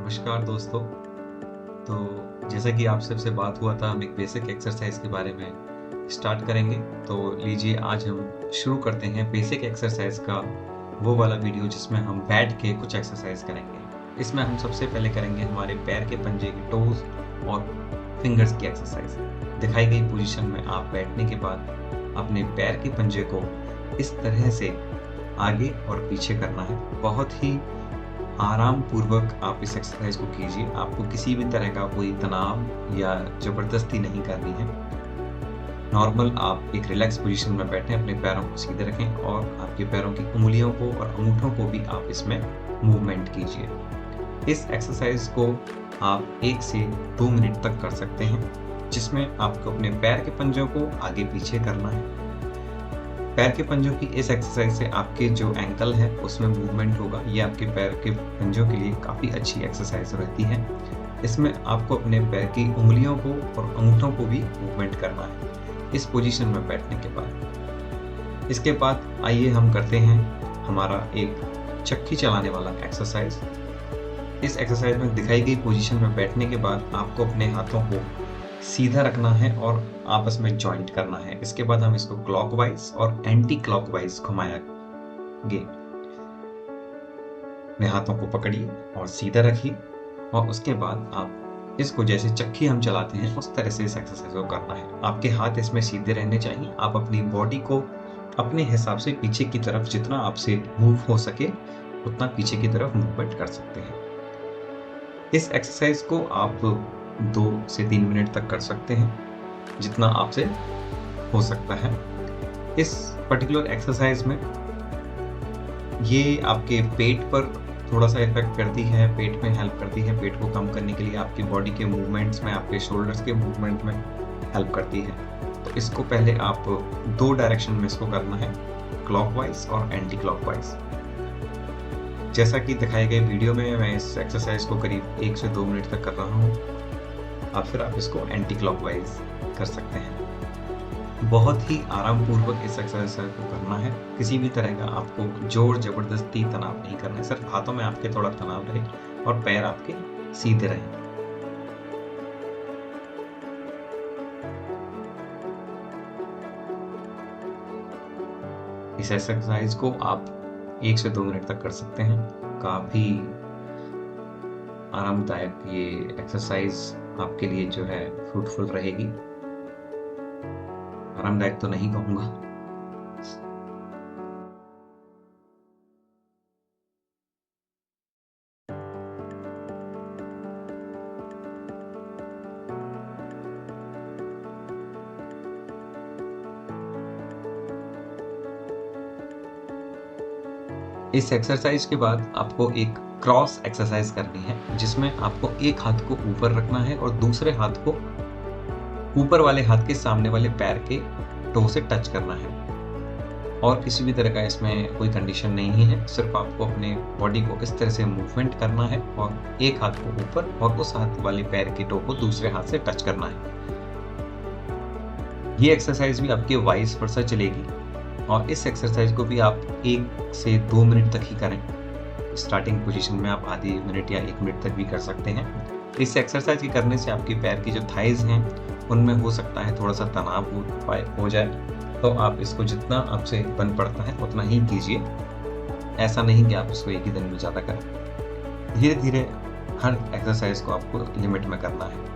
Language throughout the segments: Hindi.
नमस्कार दोस्तों। तो जैसा कि आप सबसे बात हुआ था, हम एक बेसिक एक्सरसाइज के बारे में स्टार्ट करेंगे। तो लीजिए, आज हम शुरू करते हैं बेसिक एक्सरसाइज का वो वाला वीडियो जिसमें हम बैठ के कुछ एक्सरसाइज करेंगे। इसमें हम सबसे पहले करेंगे हमारे पैर के पंजे की टोज और फिंगर्स की एक्सरसाइज। दिखाई गई पोजीशन में आप बैठने के बाद अपने पैर के पंजे को इस तरह से आगे और पीछे करना है। बहुत ही आराम पूर्वक आप इस एक्सरसाइज को कीजिए। आपको किसी भी तरह का कोई तनाव या ज़बरदस्ती नहीं करनी है। नॉर्मल आप एक रिलैक्स पोजीशन में बैठें, अपने पैरों को सीधे रखें और आपके पैरों की उंगलियों को और अंगूठों को भी आप इसमें मूवमेंट कीजिए। इस एक्सरसाइज को आप 1 से 2 मिनट तक कर सकते हैं, जिसमें आपको अपने पैर के पंजों को आगे पीछे करना है। पैर के पंजों की इस एक्सरसाइज से आपके जो एंकल है उसमें मूवमेंट होगा। ये आपके पैर के पंजों के लिए काफ़ी अच्छी एक्सरसाइज रहती है। इसमें आपको अपने पैर की उंगलियों को और अंगूठों को भी मूवमेंट करना है इस पोजीशन में बैठने के बाद। इसके बाद आइए हम करते हैं हमारा एक चक्की चलाने वाला एक्सरसाइज। इस एक्सरसाइज में दिखाई गई पोजीशन में बैठने के बाद आपको अपने हाथों को सीधा रखना है और आपस में जॉइंट करना है। इसके बाद हम इसको क्लॉकवाइज और एंटी क्लॉकवाइज घुमाएंगे। अपने हाथों को पकड़िए और सीधा रखिए और उसके बाद आप इसको जैसे चक्की हम चलाते हैं उस तरह से इस एक्सरसाइज को करना है। आपके हाथ इसमें सीधे रहने चाहिए। आप अपनी बॉडी को अपने हिसाब से पीछे की तरफ जितना आपसे मूव हो सके उतना पीछे की तरफ मूवमेंट कर सकते हैं। इस एक्सरसाइज को आप 2 से 3 मिनट तक कर सकते हैं, जितना आपसे हो सकता है। इस पर्टिकुलर एक्सरसाइज में ये आपके पेट पर थोड़ा सा इफेक्ट करती है, पेट में हेल्प करती है। पेट को कम करने के लिए आपकी बॉडी के मूवमेंट्स में, आपके शोल्डर्स के मूवमेंट में हेल्प करती है। तो इसको पहले आप 2 डायरेक्शन में इसको करना है, क्लॉकवाइज और एंटी क्लॉकवाइज। जैसा कि दिखाए गए वीडियो में मैं इस एक्सरसाइज को करीब 1 से 2 मिनट तक कर रहा हूँ। फिर आप इसको एंटी क्लॉकवाइज कर सकते हैं। बहुत ही आराम पूर्वक इस एक्सरसाइज को करना है। किसी भी तरह का आपको जोर जबरदस्ती तनाव नहीं करना है। सिर्फ हाथों में आपके थोड़ा तनाव रहे और पैर आपके सीधे रहें। इस एक्सरसाइज को आप 1 से 2 मिनट तक कर सकते हैं। काफी आरामदायक ये एक्सरसाइज आपके लिए जो है फ्रूटफुल रहेगी। आरामदायक तो नहीं कहूंगा। इस एक्सरसाइज के बाद आपको एक क्रॉस एक्सरसाइज करनी है, जिसमें आपको एक हाथ को ऊपर रखना है और दूसरे हाथ को ऊपर वाले हाथ के सामने वाले पैर के टो से टच करना है। और किसी भी तरह का इसमें कोई कंडीशन नहीं है। सिर्फ आपको अपने बॉडी को इस तरह से मूवमेंट करना है और एक हाथ को ऊपर और उस हाथ वाले पैर के टो को दूसरे हाथ से टच करना है। ये एक्सरसाइज भी आपके वाइस वर्सा चलेगी और इस एक्सरसाइज को भी आप 1 से 2 मिनट तक ही करें। स्टार्टिंग पोजीशन में आप आधी मिनट या 1 मिनट तक भी कर सकते हैं। इस एक्सरसाइज के करने से आपके पैर की जो थाइज हैं उनमें हो सकता है थोड़ा सा तनाव हो जाए। तो आप इसको जितना आपसे बन पड़ता है उतना ही कीजिए। ऐसा नहीं कि आप इसको एक ही दिन में ज़्यादा करें। धीरे धीरे हर एक्सरसाइज को आपको लिमिट में करना है।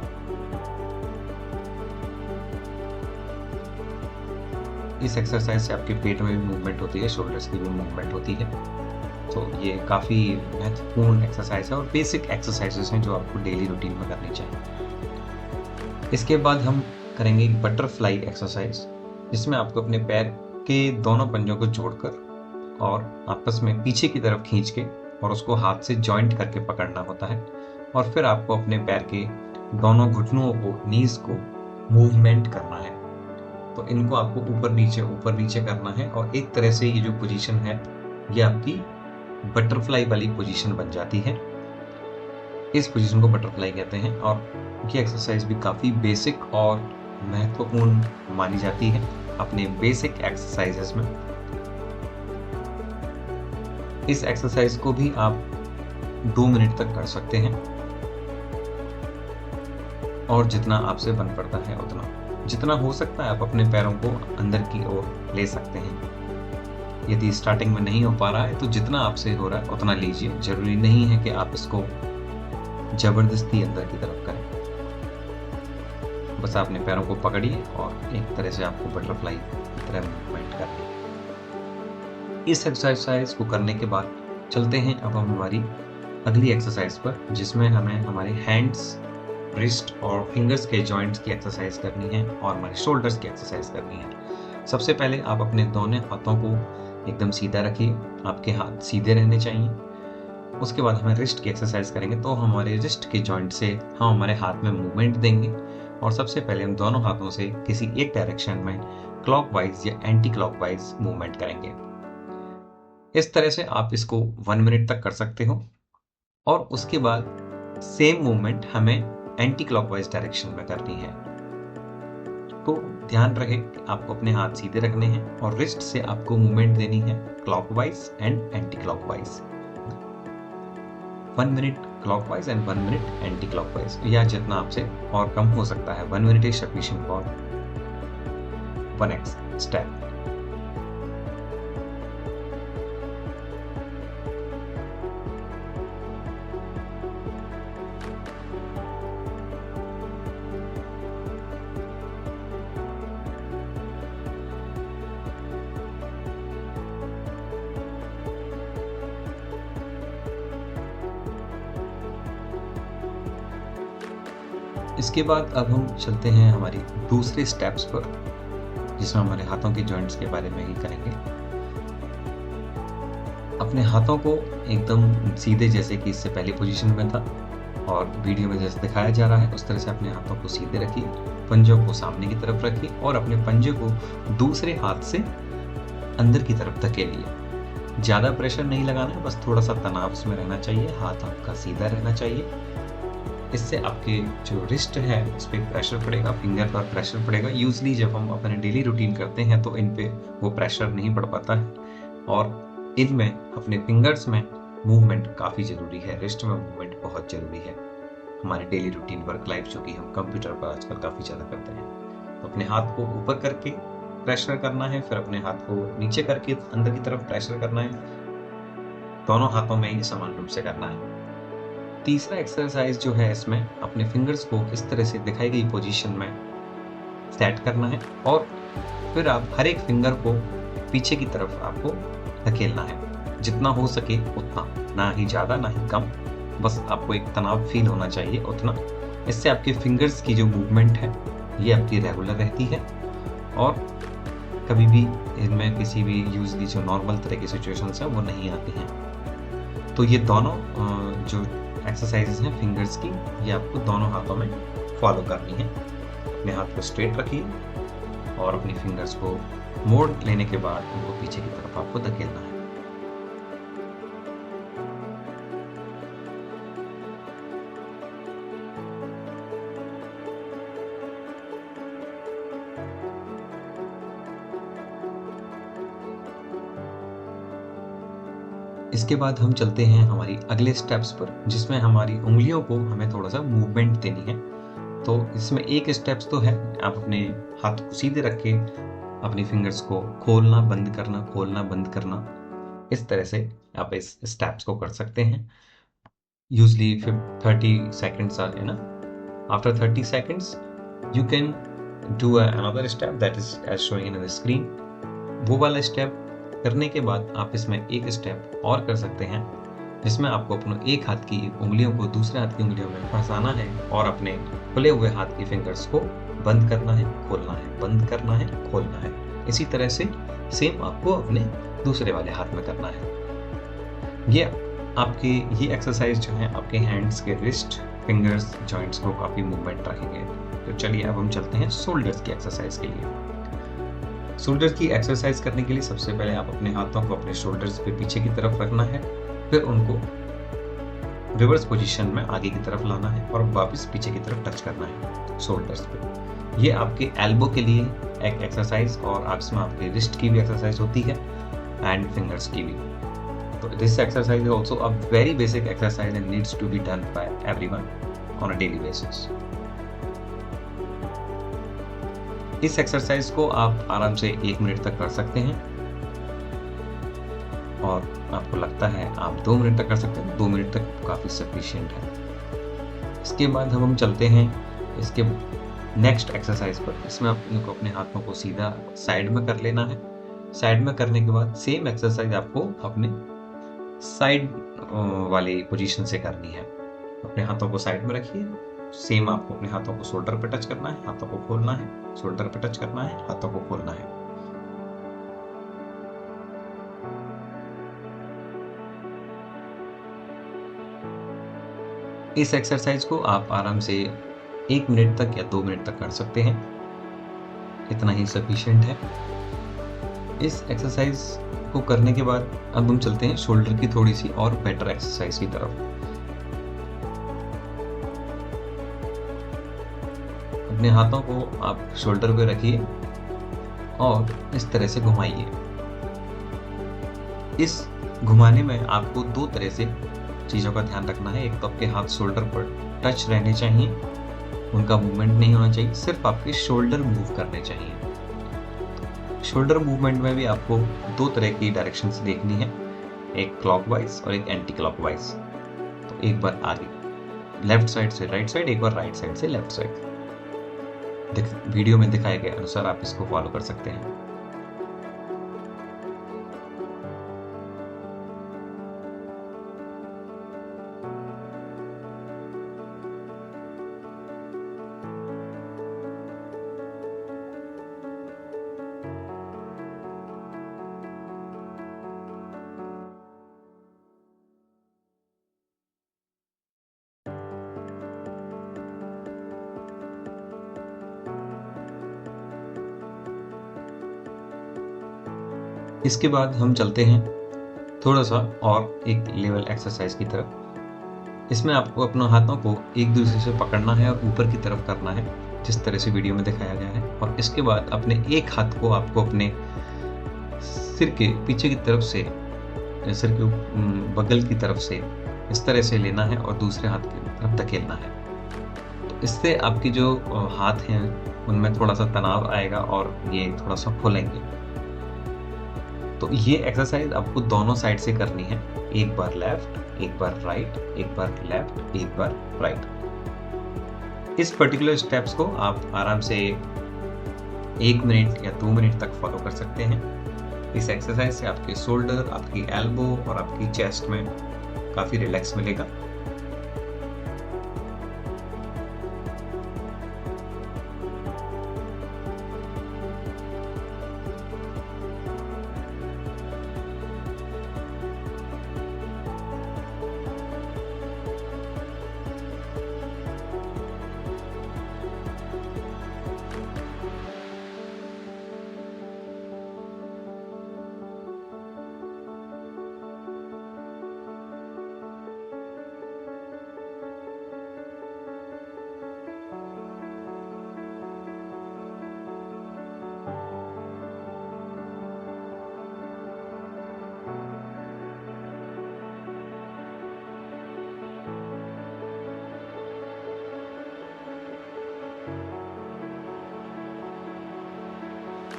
इस एक्सरसाइज से आपके पेट में भी मूवमेंट होती है, शोल्डर्स की भी मूवमेंट होती है। तो ये काफ़ी महत्वपूर्ण एक्सरसाइज है और बेसिक एक्सरसाइजेस हैं जो आपको डेली रूटीन में करनी चाहिए। इसके बाद हम करेंगे बटरफ्लाई एक्सरसाइज, जिसमें आपको अपने पैर के दोनों पंजों को जोड़कर और आपस में पीछे की तरफ खींच के और उसको हाथ से जॉइंट करके पकड़ना होता है। और फिर आपको अपने पैर के दोनों घुटनों को, नीज को मूवमेंट करना है। तो इनको आपको ऊपर नीचे करना है और एक तरह से ये जो पोजीशन है ये आपकी बटरफ्लाई वाली पोजीशन बन जाती है। इस पोजीशन को बटरफ्लाई कहते हैं और ये एक्सरसाइज भी काफ़ी बेसिक और महत्वपूर्ण मानी जाती है अपने बेसिक एक्सरसाइजेस में। इस एक्सरसाइज को भी आप 2 मिनट तक कर सकते हैं और जितना आपसे बन पड़ता है उतना, जितना हो सकता है आप अपने पैरों को अंदर की ओर ले सकते हैं। यदि स्टार्टिंग में नहीं हो पा रहा है तो जितना आपसे हो रहा है उतना लीजिए। जरूरी नहीं है कि आप इसको जबरदस्ती अंदर की तरफ करें। बस अपने पैरों को पकड़िए और एक तरह से आपको बटरफ्लाई की तरह मूवमेंट करनी है। इस एक्सरसाइज को करने के बाद चलते हैं अब हम हमारी अगली एक्सरसाइज पर, जिसमें हमें हमारे हैंड्स, रिस्ट और फिंगर्स के जॉइंट्स की एक्सरसाइज करनी है और हमारे शोल्डर्स की एक्सरसाइज करनी है। सबसे पहले आप अपने दोनों हाथों को एकदम सीधा रखिए, आपके हाथ सीधे रहने चाहिए। उसके बाद हमें रिस्ट की एक्सरसाइज करेंगे, तो हमारे रिस्ट के जॉइंट से हम हमारे हाथ में मूवमेंट देंगे और सबसे पहले हम दोनों हाथों से किसी एक डायरेक्शन में क्लॉकवाइज या एंटी क्लॉकवाइज मूवमेंट करेंगे। इस तरह से आप इसको 1 मिनट तक कर सकते हो और उसके बाद सेम मूवमेंट हमें एंटी क्लॉकवाइज डायरेक्शन में करनी है। तो ध्यान रहे कि आपको अपने हाथ सीधे रखने हैं और रिस्ट से आपको मूवमेंट देनी है clockwise and anti clockwise. 1 minute clockwise and 1 minute anti clockwise, या जितना आपसे और कम हो सकता है। 1 minute is sufficient for 1 step. इसके बाद अब हम चलते हैं हमारी दूसरे स्टेप्स पर, जिसमें हमारे हाथों के जॉइंट्स के बारे में ही करेंगे। अपने हाथों को एकदम सीधे, जैसे कि इससे पहली पोजीशन में था और वीडियो में जैसे दिखाया जा रहा है, उस तरह से अपने हाथों को सीधे रखिए, पंजों को सामने की तरफ रखिए और अपने पंजे को दूसरे हाथ से अंदर की तरफ धकेलिए। ज़्यादा प्रेशर नहीं लगाना है, बस थोड़ा सा तनाव इसमें रहना चाहिए, हाथ आपका सीधा रहना चाहिए। इससे आपके जो रिस्ट है उस पर प्रेशर पड़ेगा, फिंगर पर प्रेशर पड़ेगा। यूजली जब हम अपने डेली रूटीन करते हैं तो इन पे वो प्रेशर नहीं पड़ पाता है और इनमें अपने फिंगर्स में मूवमेंट काफ़ी ज़रूरी है, रिस्ट में मूवमेंट बहुत ज़रूरी है हमारे डेली रूटीन वर्क लाइफ, जो कि हम कंप्यूटर पर आजकल काफ़ी ज़्यादा करते हैं। तो अपने हाथ को ऊपर करके प्रेशर करना है, फिर अपने हाथ को नीचे करके अंदर की तरफ प्रेशर करना है। दोनों हाथों में ये समान रूप से करना है। तीसरा एक्सरसाइज जो है, इसमें अपने फिंगर्स को इस तरह से दिखाई गई पोजीशन में सेट करना है और फिर आप हर एक फिंगर को पीछे की तरफ आपको धकेलना है, जितना हो सके उतना, ना ही ज़्यादा ना ही कम, बस आपको एक तनाव फील होना चाहिए उतना। इससे आपके फिंगर्स की जो मूवमेंट है ये आपकी रेगुलर रहती है और कभी भी इनमें किसी भी यूजली जो नॉर्मल तरह की सिचुएशंस है वो नहीं आती हैं। तो ये दोनों जो एक्सरसाइजेस हैं फिंगर्स की, ये आपको दोनों हाथों में फॉलो करनी है। अपने हाथ को स्ट्रेट रखिए और अपनी फिंगर्स को मोड़ लेने के बाद उनको पीछे की तरफ आपको धकेलना है। इसके बाद हम चलते हैं हमारी अगले स्टेप्स पर, जिसमें हमारी उंगलियों को हमें थोड़ा सा मूवमेंट देनी है। तो इसमें एक स्टेप्स तो है, आप अपने हाथ को सीधे रख के अपनी फिंगर्स को खोलना बंद करना, खोलना बंद करना, इस तरह से आप इस स्टेप्स को कर सकते हैं। Usually 30 seconds are enough. After 30 seconds you can do another step that is as showing in the screen. वो वाला स्टेप करने के बाद आप इसमें एक स्टेप और कर सकते हैं, जिसमें आपको अपने एक हाथ की उंगलियों को दूसरे हाथ की उंगलियों में फंसाना है और अपने खुले हुए हाथ की फिंगर्स को बंद करना है, खोलना है, बंद करना है, खोलना है। इसी तरह से सेम आपको अपने दूसरे वाले हाथ में करना है। ये एक्सरसाइज जो है आपके हैंड्स के रिस्ट, फिंगर्स, जॉइंट्स को काफ़ी मूवमेंट रखेंगे। तो चलिए अब हम चलते हैं शोल्डर्स की एक्सरसाइज के लिए। शोल्डर्स की एक्सरसाइज करने के लिए सबसे पहले आप अपने हाथों को अपने शोल्डर्स पे पीछे की तरफ रखना है, फिर उनको रिवर्स पोजीशन में आगे की तरफ लाना है और वापस पीछे की तरफ टच करना है शोल्डर्स पे। ये आपके एल्बो के लिए एक एक्सरसाइज और इसमें आपके रिस्ट की भी एक्सरसाइज होती है एंड फिंगर्स की भी। तो this exercise is also a very basic exercise and needs to be done by everyone on a daily basis. इस एक्सरसाइज को आप आराम से 1 मिनट तक कर सकते हैं और आपको लगता है आप 2 मिनट तक कर सकते हैं, 2 मिनट तक काफ़ी सफिशिएंट है। इसके बाद हम चलते हैं इसके नेक्स्ट एक्सरसाइज पर। इसमें आपको अपने हाथों को सीधा साइड में कर लेना है। साइड में करने के बाद सेम एक्सरसाइज आपको अपने साइड वाली पोजीशन से करनी है। अपने हाथों को साइड में रखिए। सेम आपको अपने हाथों को शोल्डर पे टच करना है, हाथों को खोलना है, शोल्डर पे टच करना है, हाथों को खोलना है। इस एक्सरसाइज को आप आराम से 1 मिनट तक या 2 मिनट तक कर सकते हैं, इतना ही सफिशिएंट है। इस एक्सरसाइज को करने के बाद अब हम चलते हैं शोल्डर की थोड़ी सी और बेटर एक्सरसाइज की तरफ। अपने हाथों को आप शोल्डर पे रखिए और इस तरह से घुमाइए। इस घुमाने में आपको 2 तरह से चीज़ों का ध्यान रखना है। एक तो आपके हाथ शोल्डर पर टच रहने चाहिए, उनका मूवमेंट नहीं होना चाहिए, सिर्फ आपके शोल्डर मूव करने चाहिए। शोल्डर मूवमेंट में भी आपको 2 तरह की डायरेक्शंस देखनी है, एक क्लॉकवाइज और एक एंटी क्लॉकवाइज। तो एक बार आगे लेफ्ट साइड से राइट साइड, एक बार राइट साइड से लेफ्ट साइड। वीडियो में दिखाए गए अनुसार आप इसको फॉलो कर सकते हैं। इसके बाद हम चलते हैं थोड़ा सा और एक लेवल एक्सरसाइज की तरफ। इसमें आपको अपने हाथों को एक दूसरे से पकड़ना है और ऊपर की तरफ करना है, जिस तरह से वीडियो में दिखाया गया है। और इसके बाद अपने एक हाथ को आपको अपने सिर के पीछे की तरफ से, सिर के बगल की तरफ से इस तरह से लेना है और दूसरे हाथ की तरफ धकेलना है। तो इससे आपके जो हाथ हैं उनमें थोड़ा सा तनाव आएगा और ये थोड़ा सा खुलेंगे। तो ये एक्सरसाइज आपको दोनों साइड से करनी है, एक बार लेफ्ट, एक बार राइट, एक बार लेफ्ट, एक बार राइट। इस पर्टिकुलर स्टेप्स को आप आराम से 1 मिनट या 2 मिनट तक फॉलो कर सकते हैं। इस एक्सरसाइज से आपके शोल्डर, आपकी एल्बो और आपकी चेस्ट में काफ़ी रिलैक्स मिलेगा।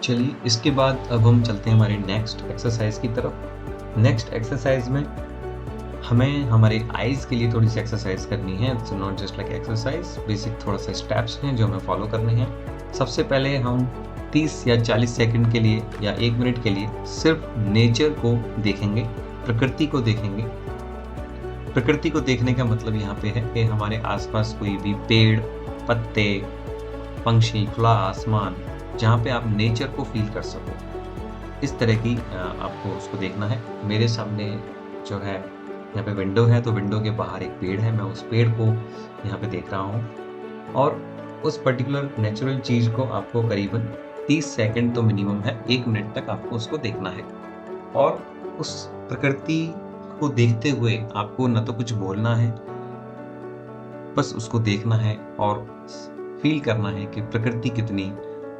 चलिए इसके बाद अब हम चलते हैं हमारी नेक्स्ट एक्सरसाइज की तरफ। नेक्स्ट एक्सरसाइज में हमें हमारे आईज के लिए थोड़ी सी एक्सरसाइज करनी है। It's not just like exercise, basic थोड़ा सा स्टेप्स हैं जो हमें फॉलो करने हैं। सबसे पहले हम 30 या 40 सेकंड के लिए या 1 मिनट के लिए सिर्फ नेचर को देखेंगे, प्रकृति को देखेंगे। प्रकृति को देखने का मतलब यहाँ पे है कि हमारे आसपास कोई भी पेड़, पत्ते, पंछी, खुला आसमान, जहाँ पे आप नेचर को फील कर सको, इस तरह की आपको उसको देखना है। मेरे सामने जो है यहाँ पे विंडो है, तो विंडो के बाहर एक पेड़ है, मैं उस पेड़ को यहाँ पे देख रहा हूँ और उस पर्टिकुलर नेचुरल चीज़ को आपको करीबन 30 सेकंड तो मिनिमम है, 1 मिनट तक आपको उसको देखना है। और उस प्रकृति को देखते हुए आपको न तो कुछ बोलना है, बस उसको देखना है और फील करना है कि प्रकृति कितनी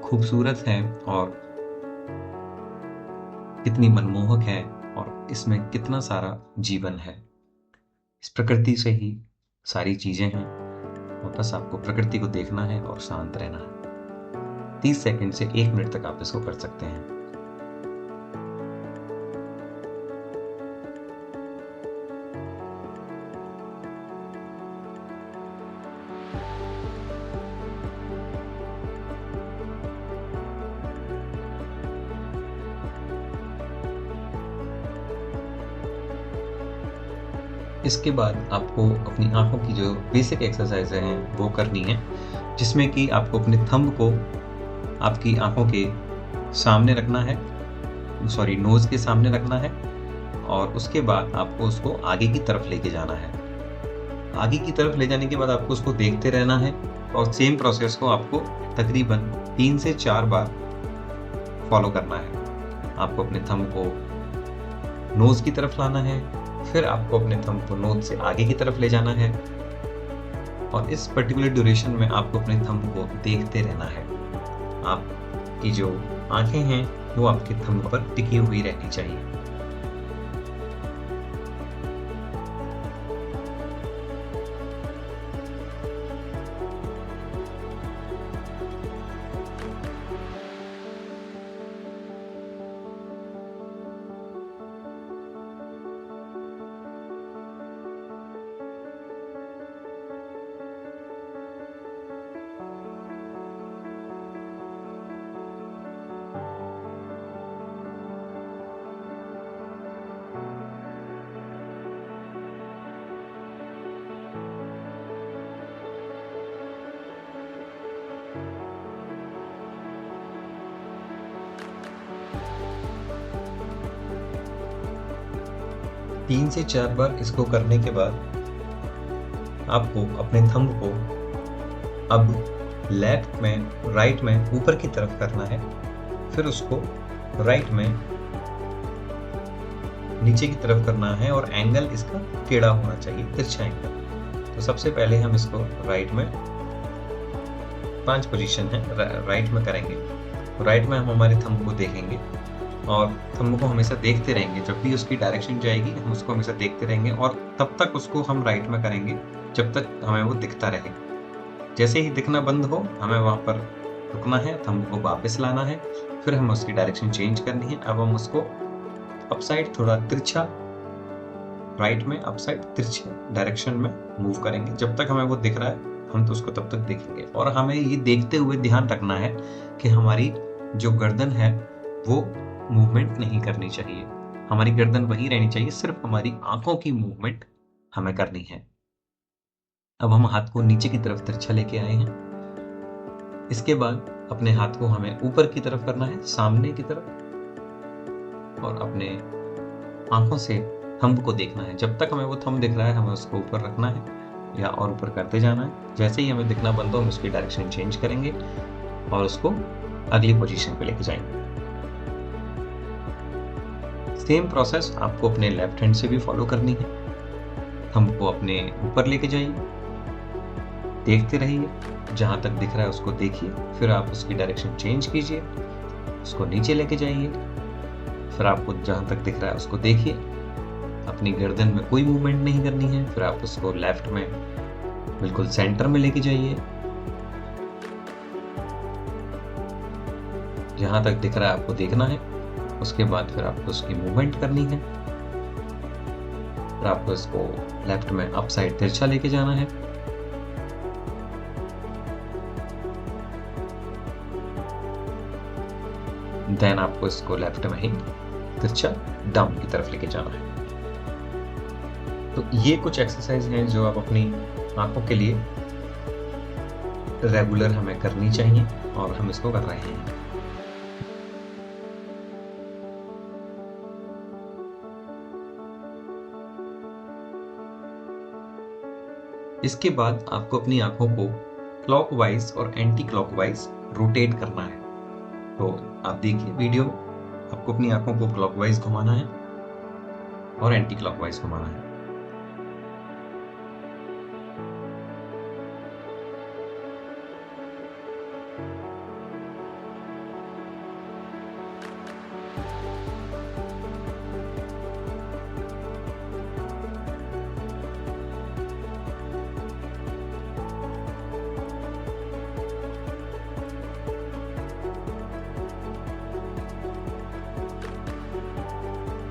खूबसूरत है और कितनी मनमोहक है और इसमें कितना सारा जीवन है। इस प्रकृति से ही सारी चीजें हैं और बस आपको प्रकृति को देखना है और शांत रहना है। 30 सेकंड से 1 मिनट तक आप इसको कर सकते हैं। इसके बाद आपको अपनी आँखों की जो बेसिक एक्सरसाइज़ हैं वो करनी है, जिसमें कि आपको अपने थंब को आपकी आँखों के सामने रखना है, नोज़ के सामने रखना है और उसके बाद आपको उसको आगे की तरफ लेके जाना है। आगे की तरफ ले जाने के बाद आपको उसको देखते रहना है और सेम प्रोसेस को आपको तकरीबन 3 से 4 बार फॉलो करना है। आपको अपने थंब को नोज़ की तरफ लाना है, फिर आपको अपने थंब को नोज़ से आगे की तरफ ले जाना है और इस पर्टिकुलर ड्यूरेशन में आपको अपने थंब को देखते रहना है। आपकी जो आंखें हैं वो आपके थंब पर टिकी हुई रहनी चाहिए। तीन से 4 बार इसको करने के बाद आपको अपने थंब को अब लेफ्ट में राइट में ऊपर की तरफ करना है, फिर उसको राइट में नीचे की तरफ करना है और एंगल इसका टेढ़ा होना चाहिए, तिरछा एंगल। तो सबसे पहले हम इसको राइट में 5 पोजीशन है राइट में करेंगे। तो राइट में हम हमारे थंब को देखेंगे और थंब को हमेशा देखते रहेंगे। जब भी उसकी डायरेक्शन जाएगी हम उसको हमेशा देखते रहेंगे और तब तक उसको हम राइट में करेंगे जब तक हमें वो दिखता रहे। जैसे ही दिखना बंद हो हमें वहाँ पर रुकना है, थंब को वापस लाना है, फिर हम उसकी डायरेक्शन चेंज करनी है। अब हम उसको अपसाइड थोड़ा तिरछा, राइट में अपसाइड तिरछे डायरेक्शन में मूव करेंगे। जब तक हमें वो दिख रहा है हम तो उसको तब तक देखेंगे और हमें ये देखते हुए ध्यान रखना है कि हमारी जो गर्दन है वो मूवमेंट नहीं करनी चाहिए। हमारी गर्दन वही रहनी चाहिए, सिर्फ हमारी आंखों की मूवमेंट हमें करनी है। अब हम हाथ को नीचे की तरफ तिरछा लेके आए हैं। इसके बाद अपने हाथ को हमें ऊपर की तरफ करना है, सामने की तरफ, और अपने आंखों से थंब को देखना है। जब तक हमें वो थंब दिख रहा है हमें उसको ऊपर रखना है या और ऊपर करते जाना है। जैसे ही हमें दिखना बंद हो हम उसकी डायरेक्शन चेंज करेंगे और उसको अगली पोजीशन पे लेके जाएंगे। सेम प्रोसेस आपको अपने लेफ्ट हैंड से भी फॉलो करनी है। थंब को अपने ऊपर लेके जाइए, देखते रहिए, जहां तक दिख रहा है उसको देखिए, फिर आप उसकी डायरेक्शन चेंज कीजिए, उसको नीचे लेके जाइए, फिर आपको जहां तक दिख रहा है उसको देखिए। अपनी गर्दन में कोई मूवमेंट नहीं करनी है। फिर आप उसको लेफ्ट में बिल्कुल सेंटर में लेके जाइए, जहां तक दिख रहा है आपको देखना है। उसके बाद फिर आपको उसकी मूवमेंट करनी है। फिर आपको इसको लेफ्ट में अप साइड तिरछा लेके जाना है। देन आपको इसको लेफ्ट में ही तिरछा डाउन की तरफ लेके जाना है। तो ये कुछ एक्सरसाइज हैं जो आप अपनी आंखों के लिए रेगुलर हमें करनी चाहिए और हम इसको कर रहे हैं। इसके बाद आपको अपनी आंखों को क्लॉकवाइज और एंटी क्लॉकवाइज रोटेट करना है। तो आप देखिए वीडियो में, आपको अपनी आंखों को क्लॉकवाइज घुमाना है और एंटी क्लॉकवाइज घुमाना है।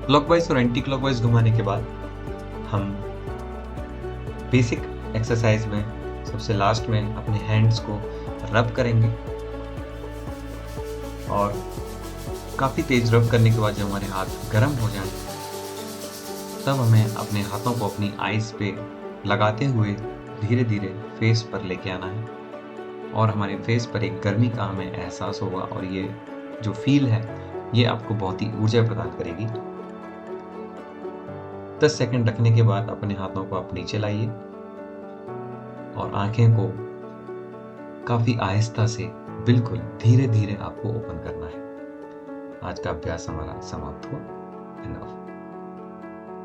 क्लॉकवाइज और एंटी क्लॉकवाइज घुमाने के बाद हम बेसिक एक्सरसाइज में सबसे लास्ट में अपने हैंड्स को रब करेंगे और काफ़ी तेज रब करने के बाद जब हमारे हाथ गर्म हो जाएं तब हमें अपने हाथों को अपनी आईज पे लगाते हुए धीरे धीरे फेस पर लेके आना है और हमारे फेस पर एक गर्मी का हमें एहसास होगा और ये जो फील है ये आपको बहुत ही ऊर्जा प्रदान करेगी। 10 सेकंड रखने के बाद अपने हाथों को आप नीचे लाइए और आंखें को काफी आहिस्ता से बिल्कुल धीरे धीरे आपको ओपन करना है। आज का अभ्यास हमारा समाप्त हुआ।